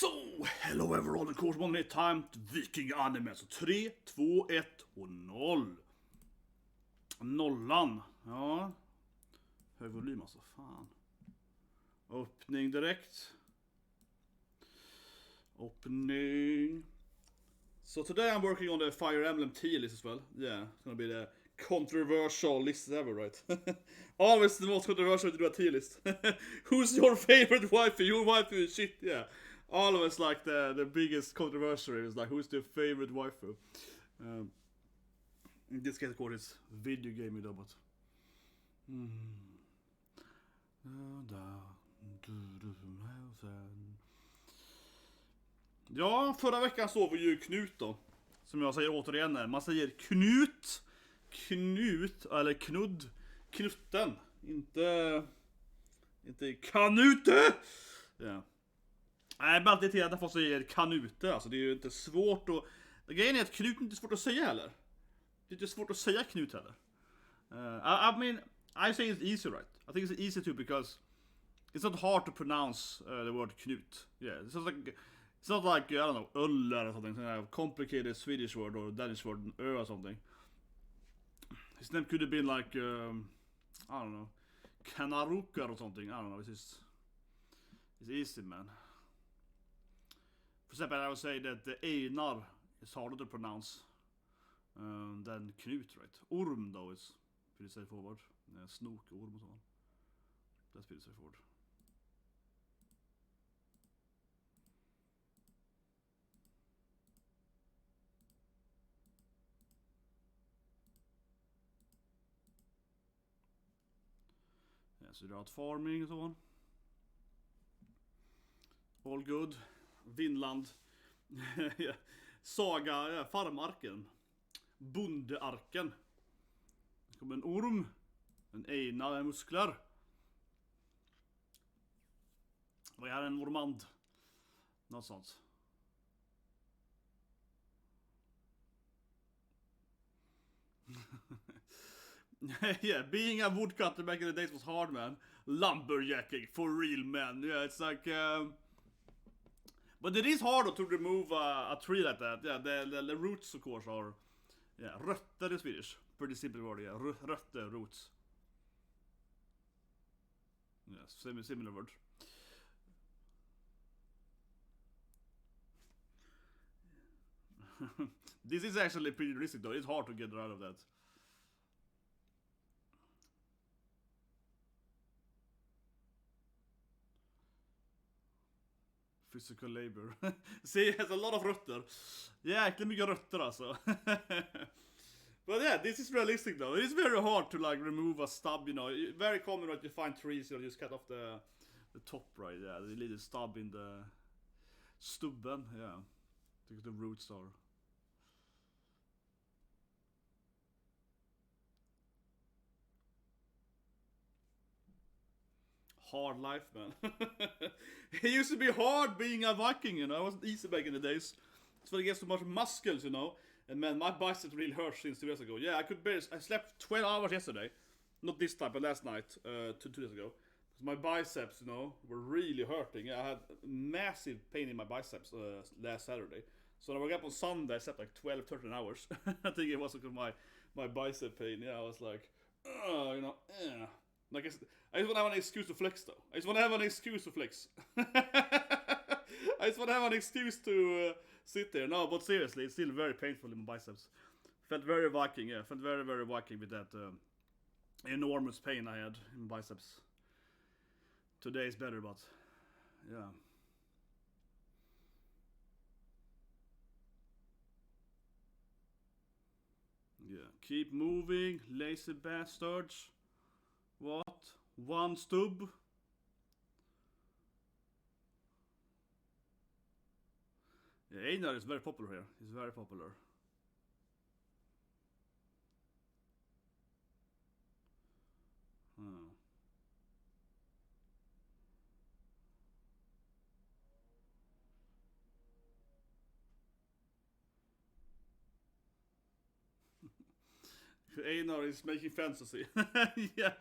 So, hello everyone, of course, one minute time to Viking anime. Så 3, 2, 1 och 0. Nollan. Ja. Hög volym alltså, fan. Öppning direkt. Opening. So today I'm working on the Fire Emblem tier list as well. Yeah, it's gonna be the controversial list ever, right? Always the most controversial to do a tier list. Who's your favorite waifu? Your waifu is shit, yeah. Always like the biggest controversy is like who's their favorite waifu. In this case, of course, it's video game though, but. Ja, förra veckan såg vi ju Knut då. Som jag säger återigen här. Man säger Knut. Knut, eller Knud. Knutten. Inte KNUTOOOO. Ja. Nej, jag blir alltid irriterad när folk säger KNUTOOOO. Alltså det är ju inte svårt att. Grejen är att Knut är inte svårt att säga heller. Det är inte svårt att säga Knut heller. I mean, I say it's easy, right? I think it's easy too because it's not hard to pronounce the word Knut. Yeah, it's not like I don't know, Uller or something, a complicated Swedish word or Danish word, or something. His name could have been like, I don't know, Kanaruka or something. I don't know. It's easy, man. For example, I would say that the Einar is harder to pronounce than Knut, right? Orm, though, is pretty straightforward. Snok, orm, and so on. That's pretty straightforward. Yeah, so they're out farming and so on. All good. Vinland. Saga, ja, farmarken. Bondearken. Det kommer en orm. En Einar med muskler. Och jag har en Myrmonden. Något sånt. Yeah, being a woodcutter back in the days was hard, man. Lumberjacking, for real, man. Yeah, it's like... But it is hard to remove a tree like that. Yeah, the roots, of course, are... Yeah, rötter in Swedish. Pretty simple word, yeah. Rötter, roots. Yes, similar word. This is actually pretty risky, though. It's hard to get out of that. Physical labor. See, it has a lot of rötter. Jäkligt mycket rötter alltså. But yeah, this is realistic though. It is very hard to like remove a stub, you know. Very common that you find trees, you know, just cut off the top, right? Yeah, the little stub in the stubben, yeah. Because the roots are. Hard life, man. It used to be hard being a Viking, you know. It wasn't easy back in the days. It's when I get so much muscles, you know. And man, my biceps really hurt since 2 years ago. Yeah, I slept 12 hours yesterday. Not this time, but last night, 2 days ago. Because my biceps, you know, were really hurting. I had massive pain in my biceps last Saturday. So when I woke up on Sunday, I slept like 12, 13 hours. I think it was because of my bicep pain. Yeah, I was like, you know, Like I just want to have an excuse to flex, though. I just want to have an excuse to flex. I just want to have an excuse to sit there. No, but seriously, it's still very painful in my biceps. Felt very Viking, yeah. Felt very, very Viking with that enormous pain I had in my biceps. Today is better, but yeah. Yeah, keep moving, lazy bastards. What? One stub? Yeah, Einar is very popular here. He's very popular. Einar is making fantasy. Yeah.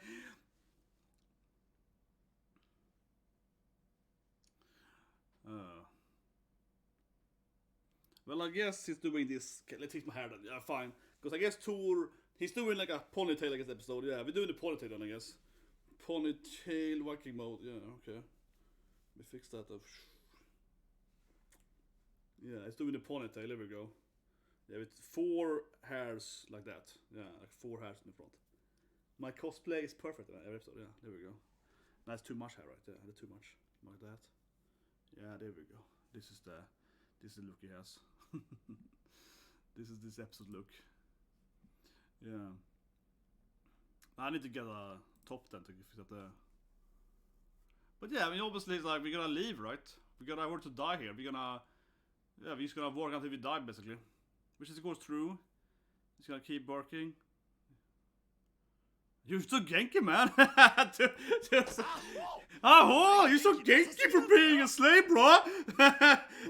Well, I guess he's doing this. Okay, let's fix my hair then. Yeah, fine. Because I guess Tor, he's doing like a ponytail, I guess, episode. Yeah, we're doing the ponytail then, I guess. Ponytail Viking mode. Yeah, okay. Let me fix that up. Yeah, it's doing the ponytail. There we go. Yeah, with 4 hairs like that. Yeah, like 4 hairs in the front. My cosplay is perfect in every episode. Yeah, there we go. That's too much hair, right? Yeah, that's too much. Like that. Yeah, there we go. This is the look he has. This is this episode look. Yeah. I need to get a top then to fix that. But yeah, I mean, obviously it's like we're gonna leave, right? We're gonna work to die here. We're just gonna work until we die, basically. Which is of course true. He's gonna keep working. You're so genki, man. Oh, you're so genki for being a slave, bro.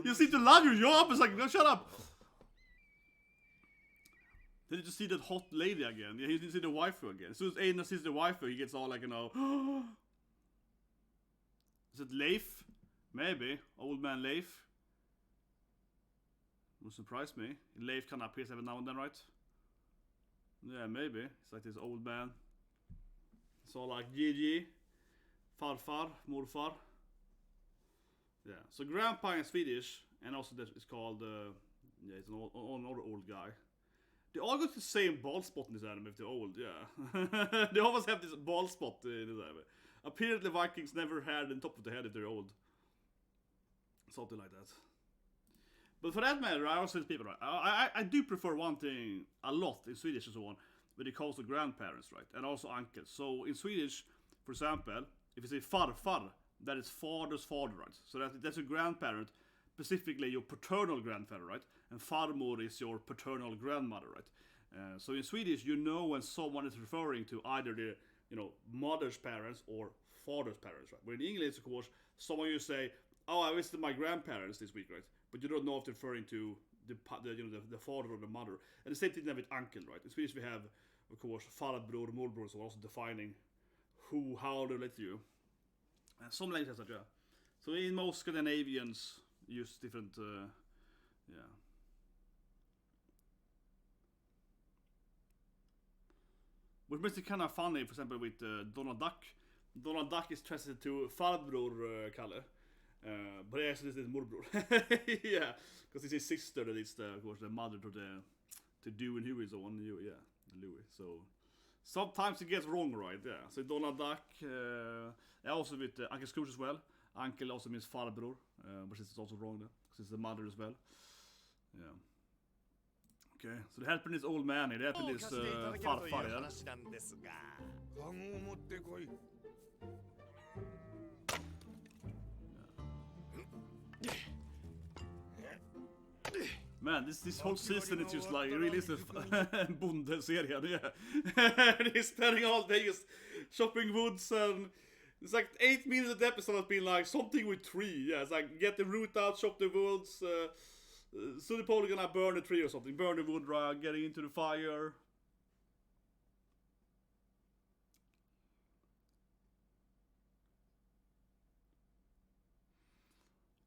You seem to love your job. It's like, no, shut up. Did you see that hot lady again? Yeah, he didn't see the waifu again. As soon as Einar sees the waifu, he gets all like, you know. Is it Leif? Maybe. Old man Leif. Would surprise me. Leif can appear every now and then, right? Yeah, maybe. It's like this old man. It's all like Gigi, farfar, morfar. Yeah, so grandpa in Swedish, and also that is called, yeah, it's another old guy. They all got the same bald spot in this anime if they're old, yeah. They always have this bald spot in this anime. Apparently Vikings never had the top of the head if they're old. Something like that. But for that matter, I also tell people, right, I do prefer one thing a lot in Swedish and so on, when it comes to grandparents, right, and also uncles. So in Swedish, for example, if you say farfar, that is father's father, right? So that's a grandparent, specifically your paternal grandfather, right? And farmor is your paternal grandmother, right? So in Swedish, you know when someone is referring to either the, you know, mother's parents or father's parents, right? Where in English, of course, someone you say, oh, I visited my grandparents this week, right? But you don't know if they're referring to the father or the mother. And the same thing with uncle, right? In Swedish we have, of course, farbror, morbror, so also defining who, how they relate to you. And some languages have that, yeah. So in most Scandinavians use different, yeah. Which makes it kind of funny, for example, with Donald Duck. Donald Duck is translated to farbror Kalle. But actually this is morbror. Yeah, because it's his sister that is, of course, the mother to Dewey and Huey, so on. Yeah, Louis. So sometimes it gets wrong, right? Yeah. So Donald Duck, also with Uncle Scrooge as well. Uncle also means farbror, but it's also wrong there, because it's the mother as well. Yeah. Okay, so the helping is old man, the helping is farfar, yeah. Man, this whole season is just like, it really is a Bondespelet, yeah. And he's spending all day just chopping woods, and it's like 8 minutes of the episode has been like something with tree, yeah. It's like, get the root out, chop the woods, so they're probably gonna burn a tree or something, burn the wood rug, getting into the fire.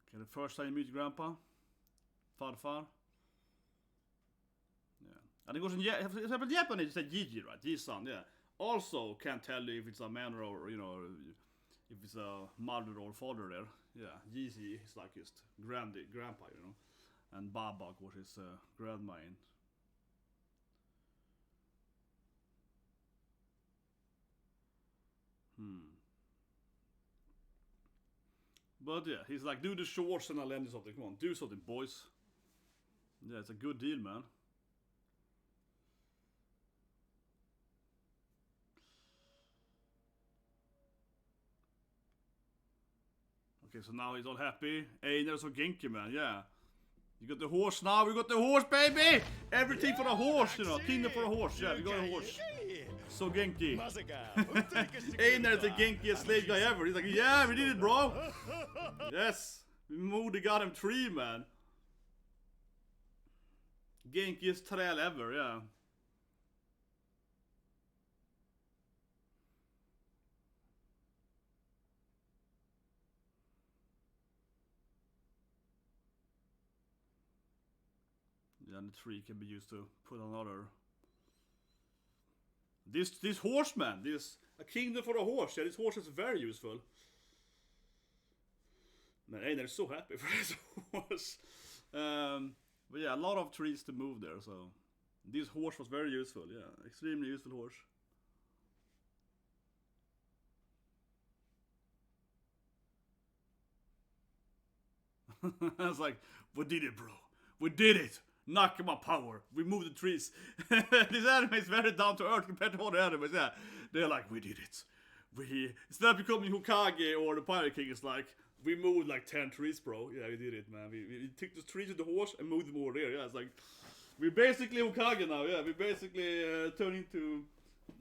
Okay, the first time you meet Grandpa, farfar. Yeah, and it goes in Japanese, you say Gigi, right? Ji-san, yeah. Also can't tell you if it's a man or, you know, if it's a mother or father there. Yeah, Gigi is like just grandpa, you know. And Baba, of course, is grandma in. But yeah, he's like, do the shorts and I'll lend you something. Come on, do something, boys. Yeah, it's a good deal, man. Okay, so now he's all happy. Einar so genki, man, yeah. You got the horse now, we got the horse, baby! Everything for a horse, you know, kingdom for a horse, yeah, we got a horse. So genki. Einar is the genkiest slave guy ever. He's like, yeah, we did it, bro! Yes! We moved the goddamn tree, man. Genkiest trail ever, yeah. then the tree can be used to put another. This horseman, a kingdom for a horse. Yeah, this horse is very useful. Man, Einar is so happy for this horse. But yeah, a lot of trees to move there, so this horse was very useful. Yeah, extremely useful horse. I was like, we did it, bro. We did it. Knock my power. We moved the trees. This anime is very down to earth compared to all the animes. Yeah, they're like, we did it. Instead of becoming Hokage or the Pirate King, it's like, we moved like 10 trees, bro. Yeah, we did it, man. We took the trees with the horse and moved them over there. Yeah, it's like, we're basically Hokage now. Yeah, we basically turn into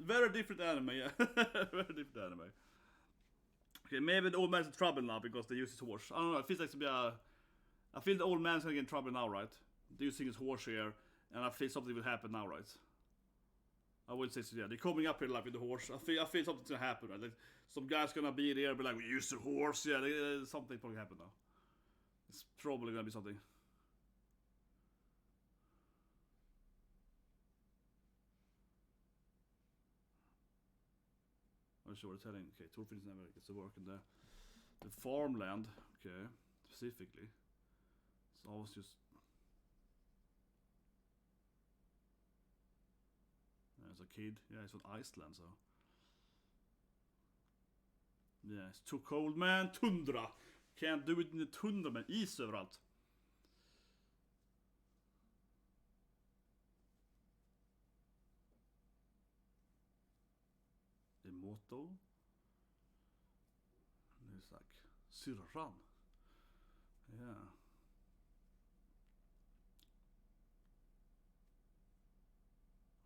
very different anime. Yeah, very different anime. Okay, maybe the old man's in trouble now because they use his horse. I don't know. It feels like to be a. I feel the old man's gonna get in trouble now, right? They're using his horse here, and I feel something will happen now, right? I would say so. Yeah, they're coming up here like with the horse. I feel something's gonna happen, right? Like, some guy's gonna be there, be like, we used the horse. Yeah, something probably happen now. It's probably gonna be something. I'm not sure what it's telling. Okay, Torfinn's never gets to work in the farmland. Okay, specifically. So I was just. As a kid, yeah, it's on Iceland, so. Yeah, it's too cold, man. Tundra. Can't do it in the tundra, men. Is överallt. The motto. It's like syrran. Yeah.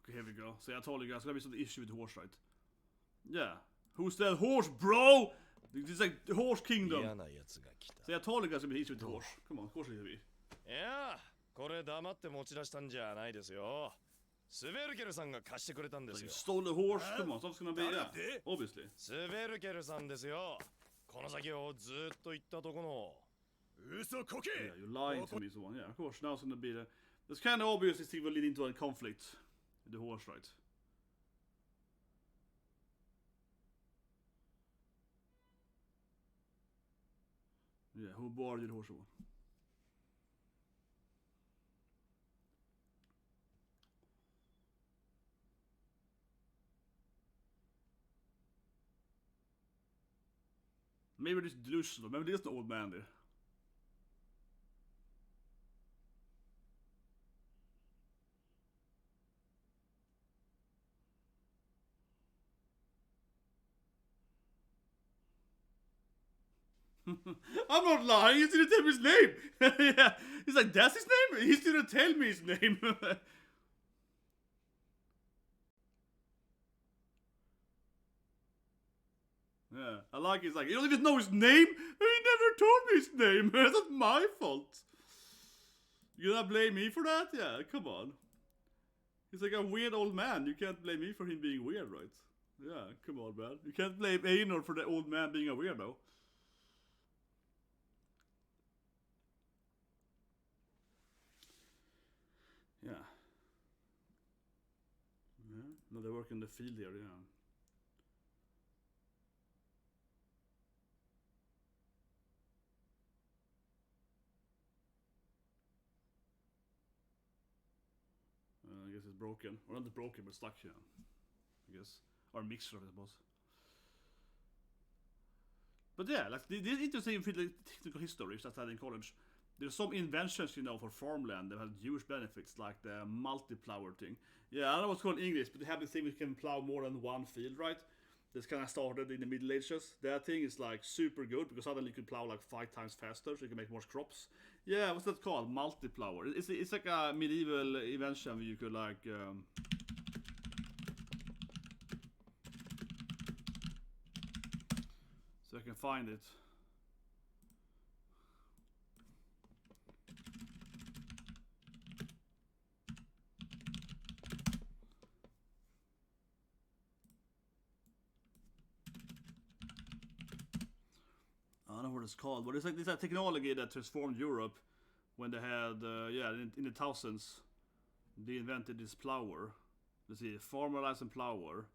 Okay, here we go. So I told you guys, there's gonna be some issue with the horse, right? Yeah. Who's that horse, bro? This is like the horse kingdom. So I told you guys, there's gonna be issue with the horse. Come on, of course it will be. Yeah, これ黙って持ち出したんじゃないですよ。スベルケルさんが貸してくれたんですよ。 Stole the horse. Come on, something's gonna be, yeah. Obviously. スベルケルさんですよ。この先をずっと行ったとこの。嘘こけ。 Yeah, you're lying to me, someone. Yeah, of course. Now it's gonna be the. It's kind of obvious this thing will lead into a conflict with the horse, right? Yeah, who borrowed the horse one? Maybe this delusional. Maybe there's an old man there. I'm not lying, he didn't tell me his name. Yeah, he's like, that's his name? He didn't tell me his name. Yeah, I like he's like, you don't even know his name? He never told me his name. That's not my fault. You gonna blame me for that? Yeah, come on. He's like a weird old man. You can't blame me for him being weird, right? Yeah, come on, man. You can't blame Einar for the old man being a weirdo. Yeah. Yeah. No, they work in the field here, yeah. I guess it's broken. Or not broken, but stuck, yeah. I guess. Or a mixture of it, I suppose. But yeah, like, the interesting technical history that I had in college. There's some inventions, you know, for farmland that have huge benefits, like the multi-plower thing. Yeah, I don't know what's called in English, but they have this thing which can plow more than one field, right? This kind of started in the Middle Ages. That thing is like super good because suddenly you can plow like 5 times faster, so you can make more crops. Yeah, what's that called? Multi-plower. It's like a medieval invention where you could like... So I can find it. I don't know what it's called, but it's like this technology that transformed Europe when they had, yeah, in the thousands. they invented this plower. Let's see, formalized and plower.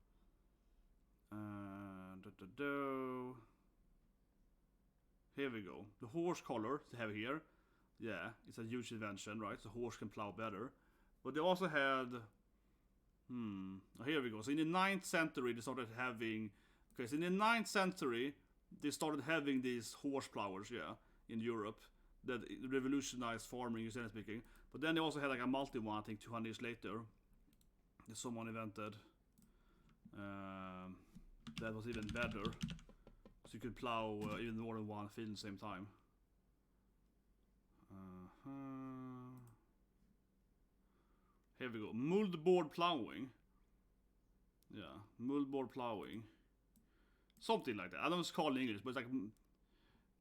Here we go. The horse collar they have here. Yeah, it's a huge invention, right? So horse can plow better. But they also had... here we go. So in the 9th century, they started having... Okay, so in the 9th century, they started having these horse plowers, yeah, in Europe. That revolutionized farming, generally speaking. But then they also had like a multi one, I think, 200 years later. That someone invented. That was even better. So you could plow even more than one field at the same time. Here we go. Moldboard plowing. Yeah, moldboard plowing. Something like that. I don't know what it's called in English, but it's like...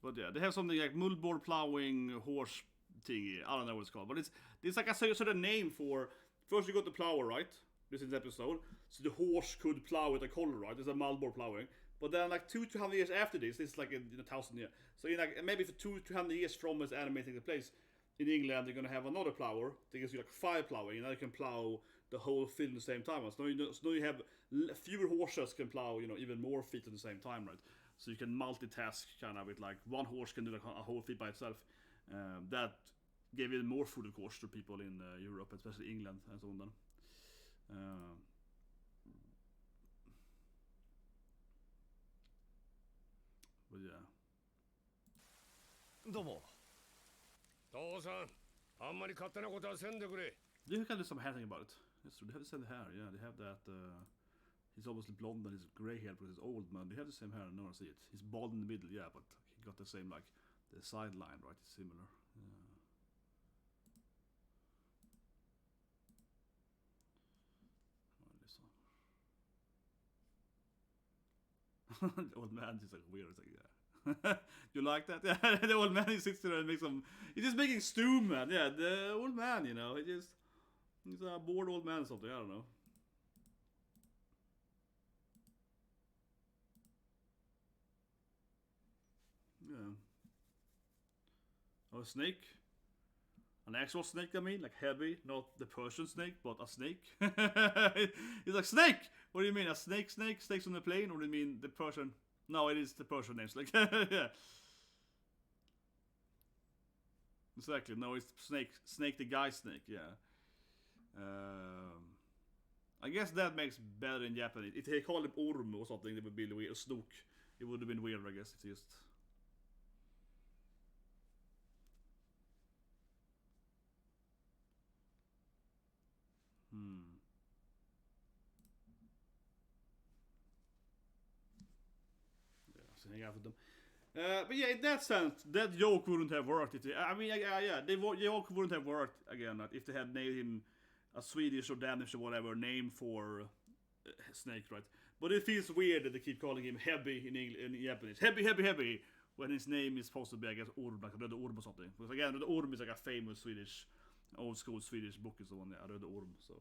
But yeah, they have something like moldboard plowing horse thingy. I don't know what it's called. But it's like a certain name for... First you got the plower, right? This is the episode. So the horse could plow with a collar, right? It's a moldboard plowing. But then like 200 years after this, it's like in 1,000 years. So in like maybe for 200 years from this anime taking place, in England they're gonna have another plower. They gives you like 5 plowing, and now you can plow the whole field at the same time. So now you have fewer horses can plow, you know, even more feet at the same time, right? So you can multitask kind of with like one horse can do like a whole field by itself. That gave even more food, of course, to people in Europe, especially England and so on. But yeah. どうも。父さん、あんまり勝手なことはせんでくれ。 You can do some hair thing about it. That's true. They have the same hair. Yeah, they have that. He's obviously blonde and he's gray hair because he's old man. They have the same hair. No one see it. He's bald in the middle. Yeah, but he got the same like the sideline, right? It's similar. Yeah. The old man is like weird. It's like, yeah. You like that? Yeah, the old man, he sits there and makes some... He's just making stew, man. Yeah, the old man, you know. He's a bored old man or something. I don't know. Yeah. Oh, a snake. An actual snake, I mean. Like heavy. Not the Persian snake, but a snake. He's like, snake! What do you mean? A snake? Snakes on the plane? Or do you mean the Persian? No, it is the Persian names. Like, yeah. Exactly. No, it's snake. Snake the guy snake, yeah. I guess that makes better in Japanese. If they called it orm or something, it would be weird. A snook. It would have been weird, I guess. It's just... Hang out with them. But yeah, in that sense, that joke wouldn't have worked. I mean, yeah, the joke wouldn't have worked again if they had named him a Swedish or Danish or whatever name for Snake, right? But it feels weird that they keep calling him Heavy in Japanese. Heavy, when his name is supposed to be, I guess, Orm, like Röde Orm or something. Because again, Röde Orm is like a famous Swedish, old school Swedish book is the one, yeah, Röde Orm, so...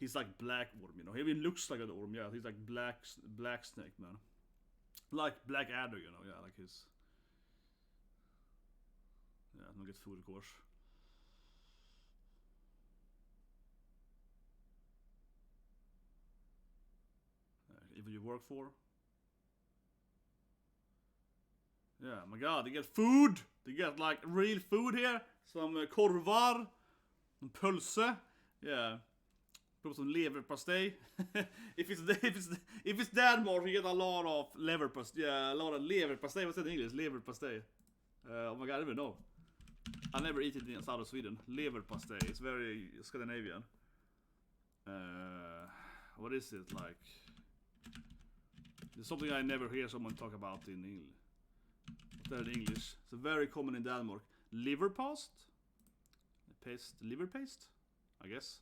He's like Black Orm, you know. He even looks like Röde Orm, yeah. He's like Black Snake, man. Like Black Adder, you know, yeah, like his... Yeah, I'm gonna get food, of course. Even you work for? Yeah, my god, they get food! They get, like, real food here. Some korvar. Some pölse. Yeah. Probably some leverpastej. if it's Denmark, you get a lot of leverpastej. Yeah, a lot of leverpastej. What's that in English? Leverpastej. Oh my god, I don't even know. I never eat it in south of Sweden. Leverpastej. It's very Scandinavian. What is it like? It's something I never hear someone talk about in English. What's that in English? It's very common in Denmark. Liverpast? Liver paste? I guess.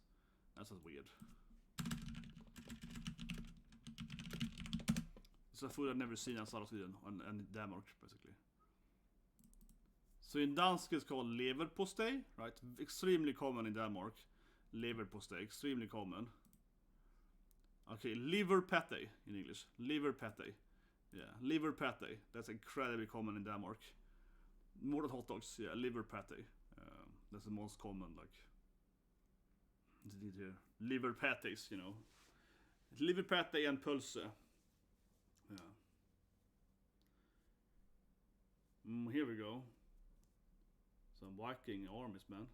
That's just weird. It's a food I've never seen outside of Sweden and Denmark, basically. So in Dansk it's called leverpostej, right? Extremely common in Denmark. Leverpostej, extremely common. Okay, liver pate in English. Liver pate. Yeah, liver pate. That's incredibly common in Denmark. More than hot dogs, yeah, liver pate. That's the most common, like... liver patties, you know. Liver patty and pulse. Yeah. Here we go. Some Viking armies, man.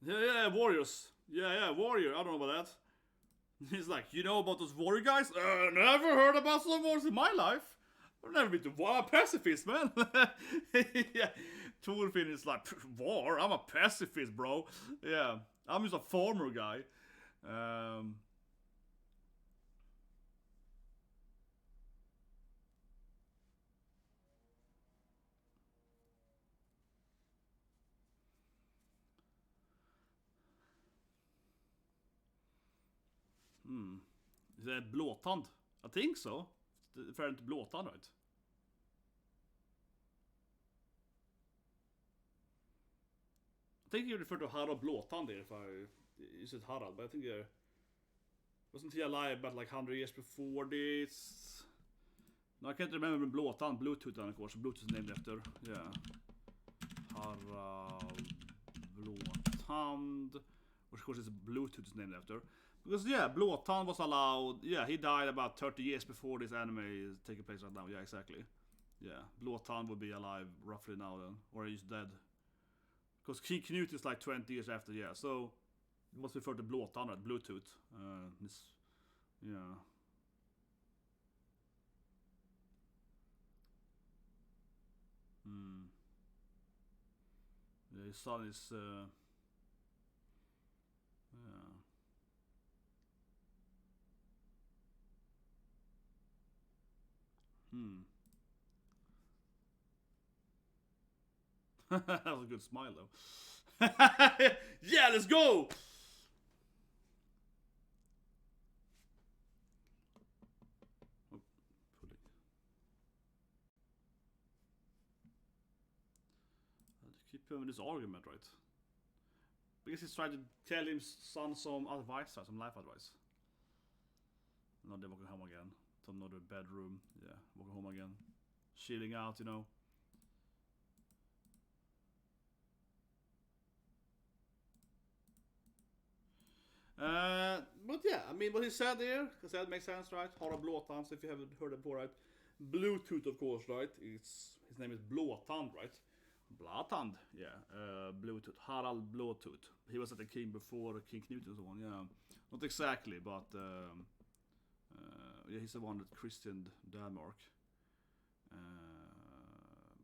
Yeah. Yeah, warriors. Yeah, warrior. I don't know about that. He's like, you know about those warrior guys? Never heard about some wars in my life. I've never been to war. I'm a pacifist, man. Yeah. Thorfinn is like, war? I'm a pacifist, bro. Yeah. I'm just a farmer guy. Is that blåtand? I think so. Referring to blåtand, right? I think you refer to Harald Blåtand there, if I... You said Harald, but I think wasn't he alive about like 100 years before this? No, I can't remember Blåtand, Bluetooth, of course. Bluetooth is named after. Yeah. Harald Blåtand. Which of course is Bluetooth is named after. Because yeah, Blåtand was allowed. Yeah, he died about 30 years before this anime is taking place right now. Yeah, exactly. Yeah, Blåtand would be alive roughly now then, or he's dead. Because King Knut is like 20 years after. Yeah, so it must refer to Blåtand, right? Bluetooth. Yeah. Yeah, his son is. Yeah. That was a good smile though. Yeah, let's go! Oh, I'll keep him in this argument, right? Because he's trying to tell him son some advice, some life advice. Now they're walking home again. To another bedroom. Yeah, walking home again. Chilling out, you know. But yeah, I mean what he said there, because that makes sense, right? Harald Blåtand, if you haven't heard it before, right? Bluetooth, of course, right? His name is Blåtand, right? Blåtand, yeah. Bluetooth, Harald Blåtooth. He was at the king before King Knut and so on, yeah. Not exactly, but yeah, he's the one that christened Denmark.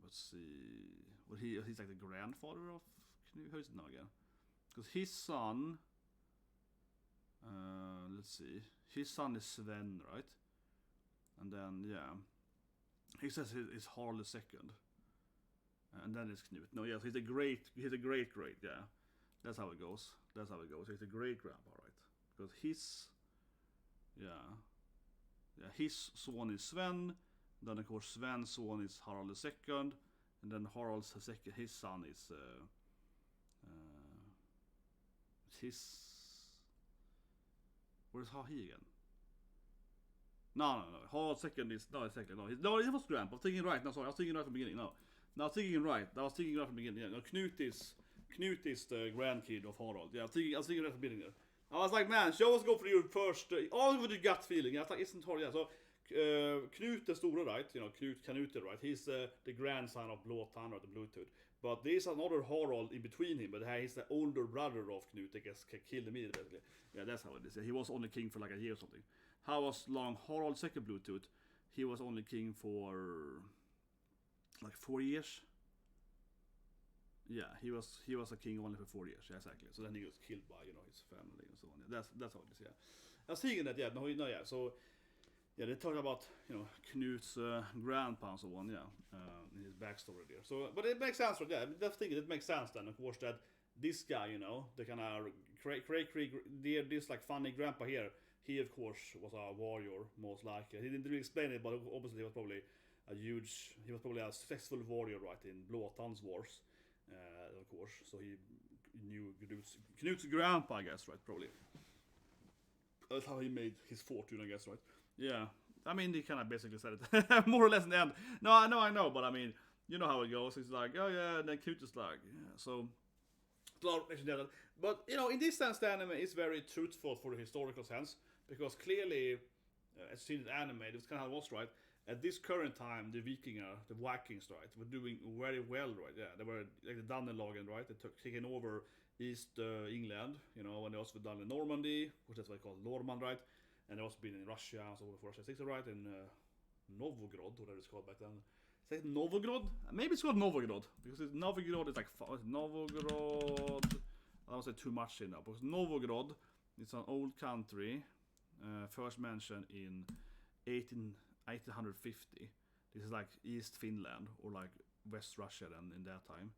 Let's see. Well, he's like the grandfather of Knut. How is it now again? Because his son. Let's see. His son is Sven, right? And then yeah, he says he's Harald II. And then it's Knut. No, yes, he's a great, yeah. That's how it goes. He's a great grandpa, right? Because his son is Sven. Then of course Sven's son is Harald II, and then Harald's II, his son is where's he again? No. Harald II is he was grandpa. I was thinking right. No, sorry, I was thinking right from the beginning. No, I was thinking right from the beginning. Yeah, no, Knut is the grandkid of Harald. Yeah, I was thinking right from the beginning there. I was like, man, show us go for your first, all with your gut feeling. I was like, isn't Harald? Yeah, so Knut the Store, right? You know, Knut, right? He's the grandson of Blåtand, or the Bluetooth. But there's another Harald in between him, but he's the older brother of Knut, I guess, killed immediately, basically. Yeah, that's how it is. Yeah, he was only king for like a year or something. How was long Harald second Bluetooth? He was only king for like 4 years. Yeah, he was a king only for 4 years. Yeah, exactly. So then he was killed by his family and so on. Yeah, that's how it is. Yeah, I was thinking that. Yeah, no, yeah. So yeah, they talk about Knut's grandpa and so on. Yeah, in his backstory there. So, but it makes sense. Yeah, that's thinking it makes sense then. Of course, that this guy, the kind of this like funny grandpa here. He of course was a warrior, most likely. He didn't really explain it, but obviously he was probably a successful warrior, right, in Blåtand's wars. Of course, so he knew Knut's grandpa, I guess, right? Probably that's how he made his fortune, I guess, right? Yeah, I mean, they kind of basically said it more or less in the end. No, I know, but I mean, you know how it goes. It's like, oh yeah, and then Knut is like, yeah. So, but you know, in this sense, the anime is very truthful for the historical sense, because clearly, as seen in the anime, it was kind of how it was, right? At this current time, the Vikings, right, were doing very well, right? Yeah, they were like the Danelagen, right? They taken over East England, you know, and they also done in Normandy, which is what they call Norman, right? And they also been in Russia, so for Russia 60, right? In Novgorod, whatever it's called back then. Is it Novgorod? Maybe it's called Novgorod, because Novgorod is like Novgorod. I don't say too much in that, because Novgorod is an old country, first mentioned in 1850. This is like East Finland or like West Russia then in that time,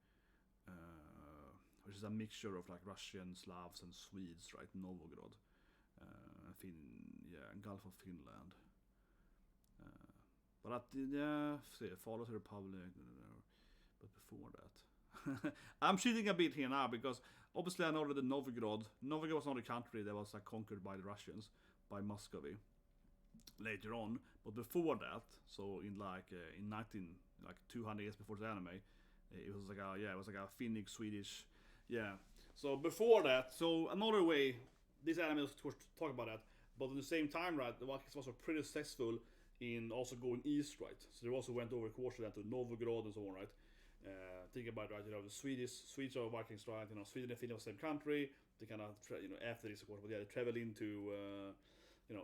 which is a mixture of like Russian, Slavs, and Swedes, right? Novgorod, Gulf of Finland. But at follows the Republic. But before that, I'm cheating a bit here now because obviously I know that the Novgorod was not a country that was like conquered by the Russians, by Muscovy later on. But before that, so in like in 200 years before the anime, it was like a Finnish Swedish, yeah. So before that, so another way this anime was to talk about that, but at the same time, right, the Vikings was pretty successful in also going east, right? So they also went over the course then to Novgorod and so on, right? Think about it, right? You know, the Swedes are Vikings, right? You know, Sweden and Finland are the same country. They kind of, after this, of course, but yeah, they travel into,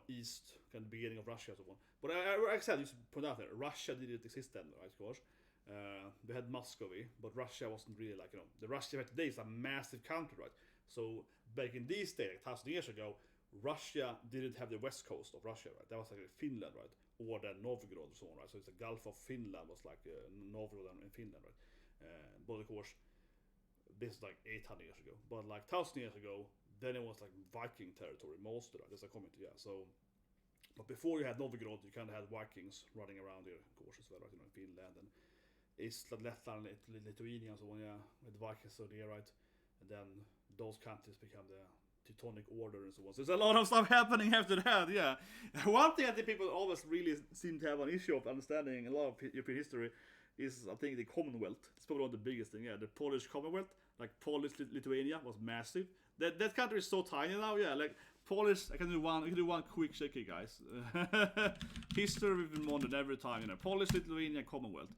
east, kind of beginning of Russia and so on. But I said, you should point out there, Russia didn't exist then, right? Of course, they had Muscovy, but Russia wasn't really like, the Russia today is a massive country, right? So back in these days, like 1,000 years ago, Russia didn't have the west coast of Russia, right? That was like Finland, right? Or then Novgorod and so on, right? So it's the Gulf of Finland was like Novgorod and Finland, right? But of course, this is like 800 years ago. But like 1,000 years ago, then it was like Viking territory, most of it, right? There's a comment, yeah. So, but before you had Novgorod, you kind of had Vikings running around here, of course, as well, right? You know, in Finland and Eastland, Letland, Lithuania and so on, yeah. With Vikings so there, right? And then those countries become the Teutonic Order and so on. So there's a lot of stuff happening after that, yeah. One thing I think people always really seem to have an issue of understanding a lot of European history is, I think, the Commonwealth. It's probably one of the biggest thing, yeah. The Polish Commonwealth, like Polish Lithuania, was massive. That country is so tiny now, yeah. Like Polish, I can do one quick check here, guys. History with Myrmonden every time, Polish Lithuania Commonwealth.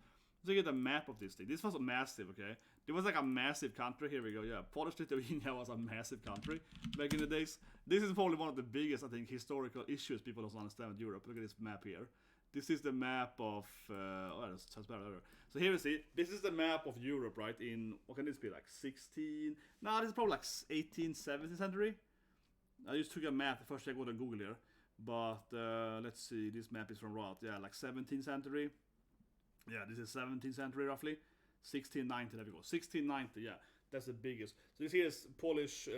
So you get a map of this thing. This was massive, okay? It was like a massive country. Here we go, yeah. Polish Lithuania was a massive country back in the days. This is probably one of the biggest, I think, historical issues people don't understand with Europe. Look at this map here. This is the map of, that's transparent. So here we see, this is the map of Europe, right? In, what can this be, like 16? No, this is probably like 18th, 17th century. I just took a map, the first I go to Google here. But let's see, this map is from what? Yeah, like 17th century. Yeah, this is 17th century roughly. 1690, there we go. 1690, yeah, that's the biggest. So you see this Polish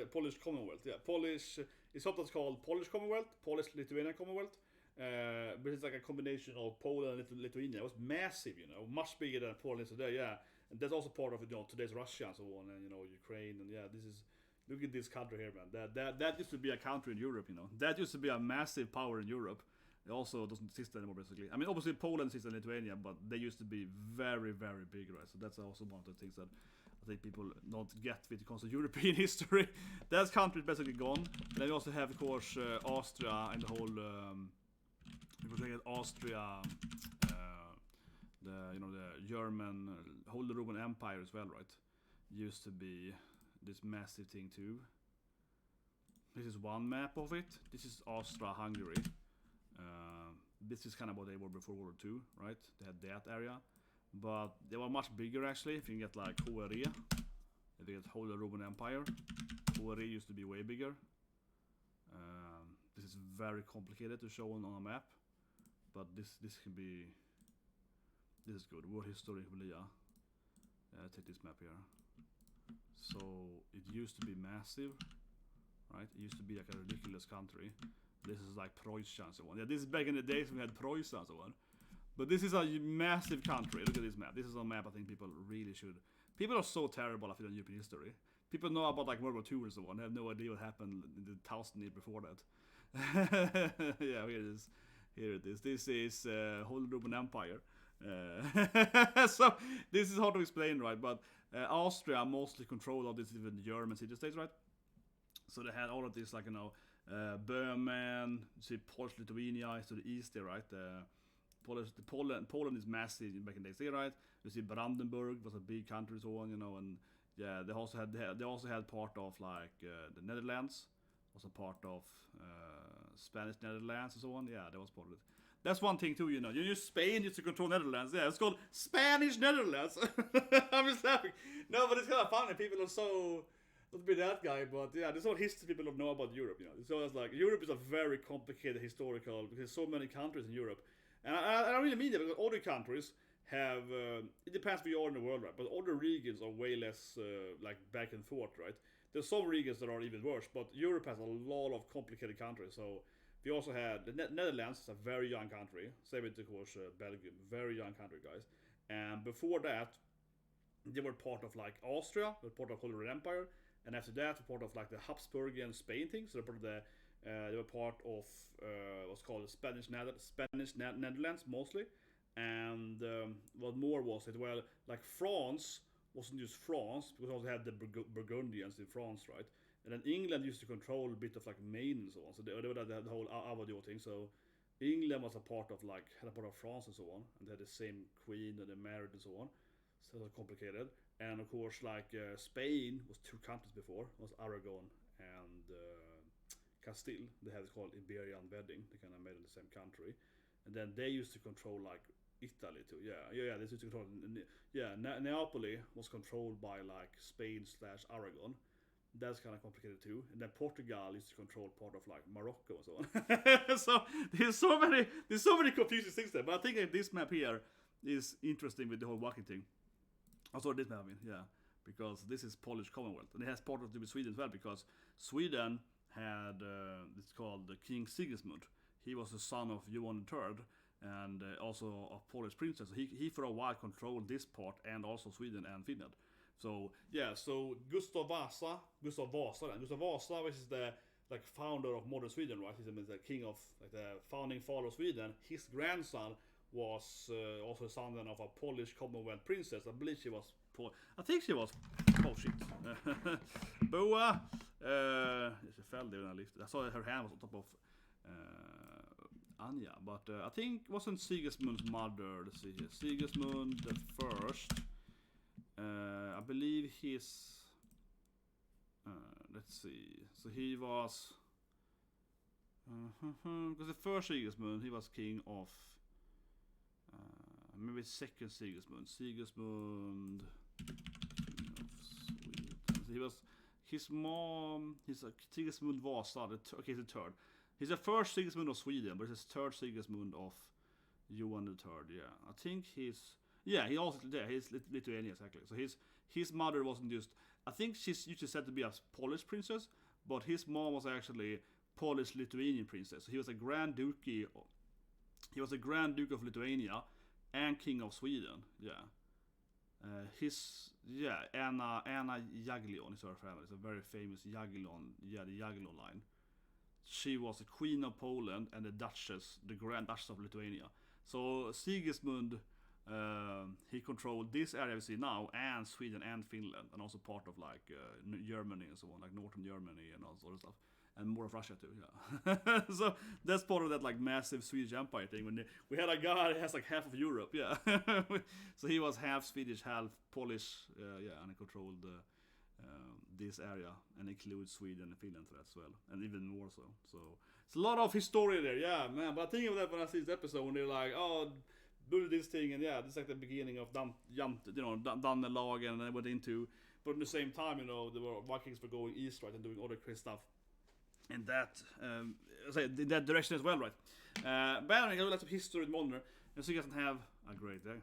Commonwealth, yeah. Polish, it's sometimes called Polish Commonwealth, Polish Lithuanian Commonwealth. But it's like a combination of Poland and Lithuania. It was massive, much bigger than Poland today, yeah. And that's also part of today's Russia and so on, and Ukraine, and yeah, this is, look at this country here, man. That used to be a country in Europe, That used to be a massive power in Europe. It also doesn't exist anymore, basically. I mean, obviously Poland exists in Lithuania, but they used to be very, very big, right? So that's also one of the things that I think people don't get when it comes to European history. That country is basically gone. And then we also have, of course, Austria and the whole, Austria, the German, whole Roman Empire as well, right? Used to be this massive thing too. This is one map of it. This is Austria-Hungary. This is kind of what they were before World War II, right? They had that area, but they were much bigger actually. If you get like KNUTOOOO, if you get whole Roman Empire, KNUTOOOO used to be way bigger. This is very complicated to show on a map, but this can be. This is good. World History Lia. Take this map here. So it used to be massive, right? It used to be like a ridiculous country. This is like Preussen and so on. Yeah, this is back in the days when we had Preussen and so on. But this is a massive country. Look at this map. This is a map I think people really should. People are so terrible at European history. People know about like World War II and so on. They have no idea what happened in the 1,000 years before that. Yeah, here it is. Here it is. This is Holy Roman Empire. So this is hard to explain, right? But Austria mostly controlled all these even German city-states, right? So they had all of this, like, you know, Böhmen, you see Polish Lithuania is to the east there, right? Poland is massive back in the day, right? You see Brandenburg was a big country, so on, you know, and yeah, they also had part of like the Netherlands, was a part of Spanish Netherlands and so on. Yeah, that was part of it. That's one thing too, you know. Spain used to control Netherlands. Yeah, it's called Spanish Netherlands. I'm just laughing. No, but it's kind of funny. People are so, not be that guy, but yeah, there's all history people don't know about Europe, you know. So it's like, Europe is a very complicated historical, because so many countries in Europe. And I don't really mean that, because other countries have, it depends where you are in the world, right? But other regions are way less, like, back and forth, right? There's some regions that are even worse, but Europe has a lot of complicated countries, so we also had, the Netherlands is a very young country, same with, of course, Belgium, very young country, guys. And before that, they were part of, like, Austria, they were part of Holy Roman Empire, and after that, they were part of, like, the Habsburgian Spain thing, so they were part of the, they were part of what's called the Spanish Netherlands, mostly. And what more was it? Well, like, France wasn't just France, because they also had the Burgundians in France, right? And then England used to control a bit of, like, Maine and so on. So they had the whole Avadio thing. So England was a part of, like, had a part of France and so on. And they had the same queen and they married and so on. So it was complicated. And of course, like, Spain was two countries before. It was Aragon and Castile. They had it called Iberian Wedding. They kind of made it the same country. And then they used to control, like, Italy too. Yeah, they used to control. Yeah, Napoli was controlled by, like, Spain/Aragon. That's kind of complicated too. And then Portugal used to control part of, like, Morocco and so on. So there's so many confusing things there. But I think this map here is interesting with the whole Viking thing. Also this map, I mean, yeah, because this is Polish Commonwealth, and it has part of to do with Sweden as well, because Sweden had it's called the King Sigismund. He was the son of Johan III, and also a Polish princess. He for a while controlled this part and also Sweden and Finland. So yeah, so Gustav Vasa, which is the, like, founder of modern Sweden, right? He's the king of, like, the founding father of Sweden. His grandson was also son of a Polish Commonwealth princess. I believe she was I think she was, oh shit. Boa, she fell there when I lifted. I saw her hand was on top of Anya, but I think wasn't Sigismund's mother. Let's see here, Sigismund the first. I believe his. Let's see. So he was. Because the first Sigismund, he was king of. Maybe second Sigismund. Sigismund. He was. His mom. He's a Sigismund Vasa. Okay, the third. He's the first Sigismund of Sweden, but he's the third Sigismund of Johan III. Yeah, I think he's. Yeah, he also he's Lithuanian exactly. So his mother wasn't just. I think she's usually said to be a Polish princess, but his mom was actually Polish Lithuanian princess. So he was a Grand Duke. He was a Grand Duke of Lithuania and King of Sweden. Yeah. Anna Jagiellon is her family. It's a very famous Jagiellon. Yeah, the Jagiellon line. She was the Queen of Poland and the Grand Duchess of Lithuania. So Sigismund. He controlled this area we see now, and Sweden and Finland, and also part of, like, Germany and so on, like northern Germany and all sort of stuff, and more of Russia too. Yeah. So that's part of that, like, massive Swedish Empire thing. When we had a guy that has, like, half of Europe. Yeah. So he was half Swedish, half Polish. Yeah, and he controlled this area, and includes Sweden and Finland for that as well, and even more so. So it's a lot of history there. Yeah, man. But I think of that when I see this episode, when they're like, oh. Do this thing, and yeah, this is like the beginning of Danelagen, and I went into, but at the same time, you know, the Vikings were going east, right, and doing other crazy stuff in that, in that direction as well, right. But anyway, I would like some history in modern, and so you guys can have a great day.